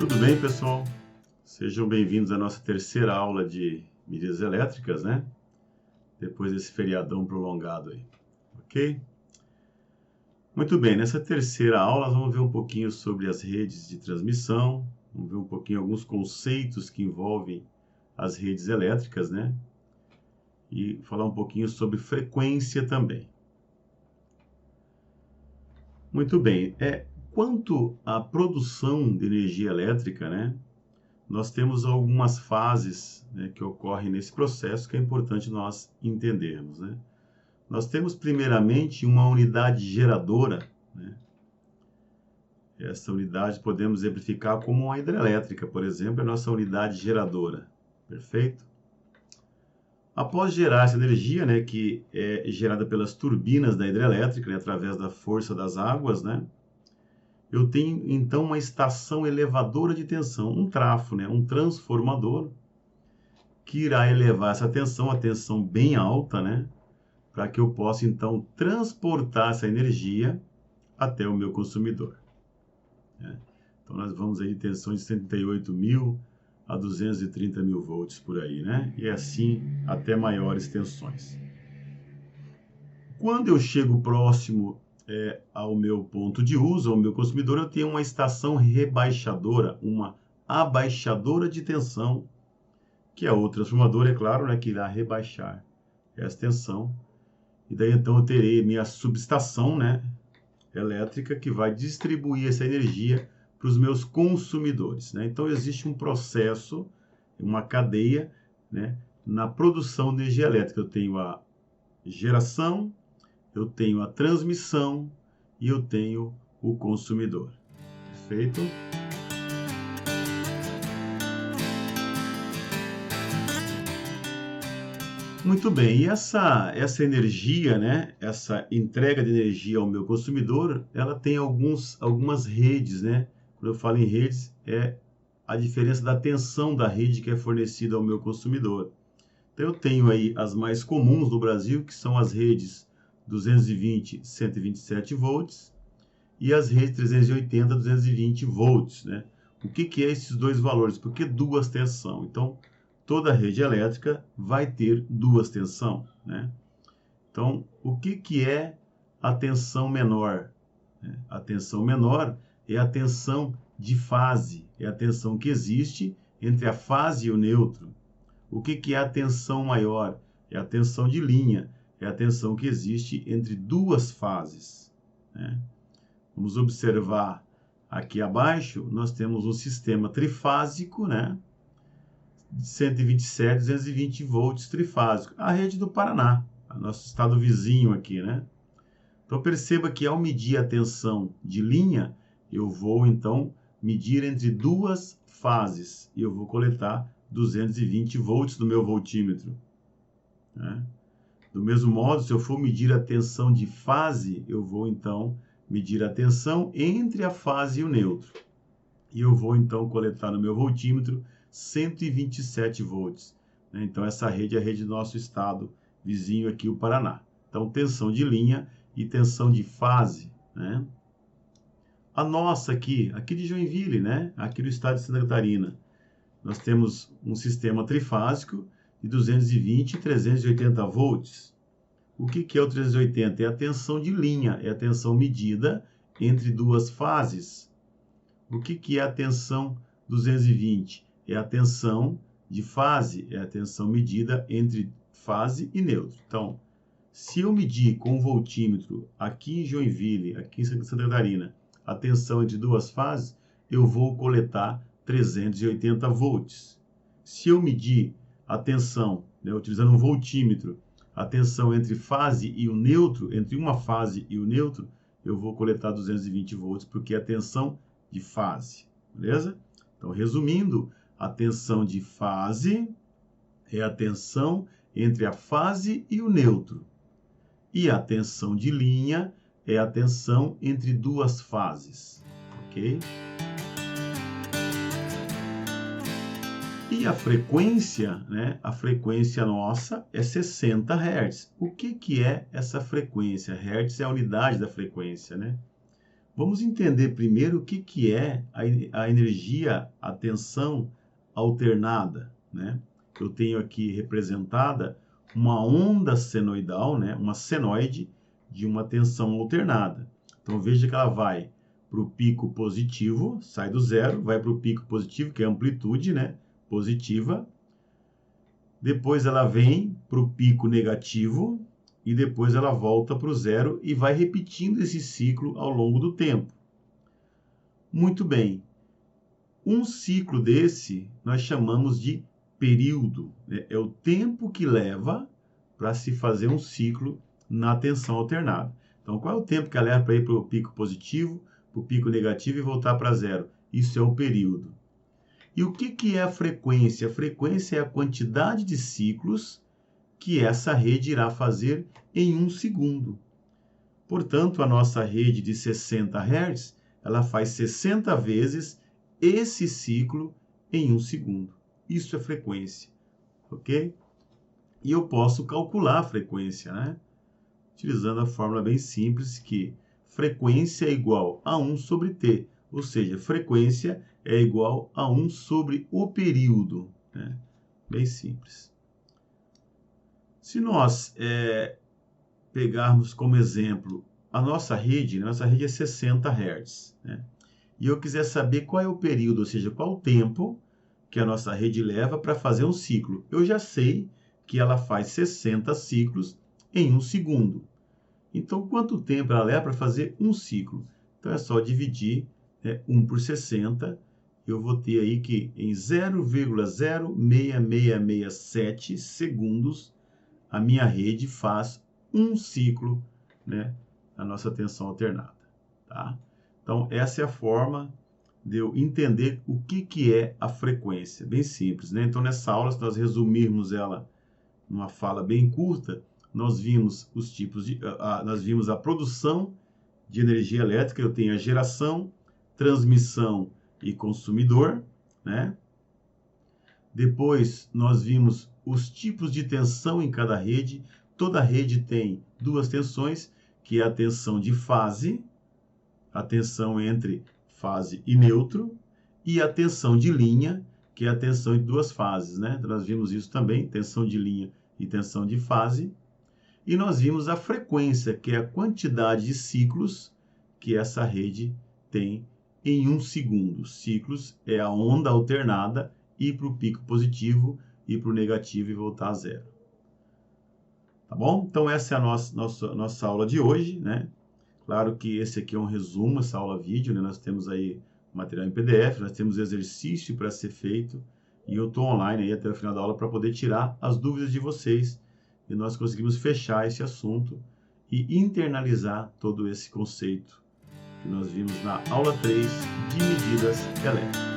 Tudo bem, pessoal? Sejam bem-vindos à nossa terceira aula de medidas elétricas, né? Depois desse feriadão prolongado aí, ok? Muito bem, nessa terceira aula nós vamos ver um pouquinho sobre as redes de transmissão, vamos ver um pouquinho alguns conceitos que envolvem as redes elétricas, né? E falar um pouquinho sobre frequência também. Muito bem, quanto à produção de energia elétrica, né? Nós temos algumas fases, né, que ocorrem nesse processo que é importante nós entendermos, né? Nós temos primeiramente uma unidade geradora, né? Essa unidade podemos exemplificar como uma hidrelétrica, por exemplo, é a nossa unidade geradora, perfeito? Após gerar essa energia, né, que é gerada pelas turbinas da hidrelétrica, né, através da força das águas, né? Eu tenho, então, uma estação elevadora de tensão, um trafo, né, um transformador, que irá elevar essa tensão, a tensão bem alta, né, para que eu possa, então, transportar essa energia até o meu consumidor, né? Então, nós vamos aí de tensão de 78.000 a 230.000 volts por aí, né? E assim até maiores tensões. Quando eu chego próximo ao meu ponto de uso, ao meu consumidor, eu tenho uma estação rebaixadora, uma abaixadora de tensão, que é o transformador, é claro, né, que irá rebaixar essa tensão. E daí, então, eu terei minha subestação, né, elétrica, que vai distribuir essa energia para os meus consumidores, né? Então, existe um processo, uma cadeia, né, na produção de energia elétrica. Eu tenho a geração, eu tenho a transmissão e eu tenho o consumidor. Perfeito? Muito bem, e essa energia, né, essa entrega de energia ao meu consumidor, ela tem algumas redes, né? Quando eu falo em redes, é a diferença da tensão da rede que é fornecida ao meu consumidor. Então, eu tenho aí as mais comuns no Brasil, que são as redes 220, 127 volts, e as redes 380, 220 volts, né? O que é esses dois valores? Por que duas tensão? Então, toda rede elétrica vai ter duas tensão, né? Então, o que é a tensão menor? A tensão menor é a tensão de fase, é a tensão que existe entre a fase e o neutro. O que é a tensão maior? É a tensão de linha, é a tensão que existe entre duas fases, né? Vamos observar aqui abaixo, nós temos um sistema trifásico, né? 127, 220 volts trifásico. A rede do Paraná, nosso estado vizinho aqui, né? Então, perceba que ao medir a tensão de linha, eu vou, então, medir entre duas fases. E eu vou coletar 220 volts do meu voltímetro, né? Do mesmo modo, se eu for medir a tensão de fase, eu vou, então, medir a tensão entre a fase e o neutro. E eu vou, então, coletar no meu voltímetro 127 volts, né? Então, essa rede é a rede do nosso estado vizinho aqui, o Paraná. Então, tensão de linha e tensão de fase, né? A nossa aqui de Joinville, né? Aqui do estado de Santa Catarina, nós temos um sistema trifásico de 220 e 380 volts. O que é o 380? É a tensão de linha, é a tensão medida entre duas fases. O que é a tensão 220? É a tensão de fase, é a tensão medida entre fase e neutro. Então, se eu medir com o voltímetro aqui em Joinville, aqui em Santa Catarina, a tensão entre duas fases, eu vou coletar 380 volts. Se eu medir a tensão, né, utilizando um voltímetro, a tensão entre fase e o neutro, entre uma fase e o neutro, eu vou coletar 220 volts, porque é a tensão de fase, beleza? Então, resumindo, a tensão de fase é a tensão entre a fase e o neutro. E a tensão de linha é a tensão entre duas fases, ok? E a frequência, né? A frequência nossa é 60 Hz. O que é essa frequência? Hertz é a unidade da frequência, né? Vamos entender primeiro o que é a energia, a tensão alternada, né? Eu tenho aqui representada uma onda senoidal, né? Uma senoide de uma tensão alternada. Então, veja que ela vai para o pico positivo, sai do zero, vai para o pico positivo, que é a amplitude, né? Positiva. Depois ela vem para o pico negativo e depois ela volta para o zero e vai repetindo esse ciclo ao longo do tempo. Muito bem. Um ciclo desse nós chamamos de período, né? É o tempo que leva para se fazer um ciclo na tensão alternada. Então, qual é o tempo que ela leva para ir para o pico positivo, para o pico negativo e voltar para zero? Isso é o período. E o que é a frequência? A frequência é a quantidade de ciclos que essa rede irá fazer em um segundo. Portanto, a nossa rede de 60 Hz, ela faz 60 vezes esse ciclo em um segundo. Isso é frequência, ok? E eu posso calcular a frequência, né? Utilizando a fórmula bem simples que frequência é igual a 1 sobre t, ou seja, frequência é igual a 1 sobre o período, né? Bem simples. Se nós pegarmos como exemplo a nossa rede é 60 Hz, né? E eu quiser saber qual é o período, ou seja, qual o tempo que a nossa rede leva para fazer um ciclo. Eu já sei que ela faz 60 ciclos em um segundo. Então, quanto tempo ela leva para fazer um ciclo? Então, é só dividir 1 por 60. Eu vou ter aí que em 0,06667 segundos, a minha rede faz um ciclo, né, na nossa tensão alternada. Tá? Então, essa é a forma de eu entender o que é a frequência. Bem simples, né? Então, nessa aula, se nós resumirmos ela numa fala bem curta, nós vimos os tipos de... nós vimos a produção de energia elétrica, eu tenho a geração, transmissão e consumidor, né? Depois, nós vimos os tipos de tensão em cada rede. Toda rede tem duas tensões, que é a tensão de fase, a tensão entre fase e neutro, e a tensão de linha, que é a tensão de duas fases, né? Então, nós vimos isso também, tensão de linha e tensão de fase. E nós vimos a frequência, que é a quantidade de ciclos que essa rede tem em um segundo. Ciclos é a onda alternada, ir para o pico positivo, ir para o negativo e voltar a zero. Tá bom? Então, essa é a nossa aula de hoje, né? Claro que esse aqui é um resumo, essa aula vídeo, né? Nós temos aí material em PDF, nós temos exercício para ser feito, e eu estou online aí até o final da aula para poder tirar as dúvidas de vocês, e nós conseguimos fechar esse assunto e internalizar todo esse conceito que nós vimos na aula 3 de medidas elétricas.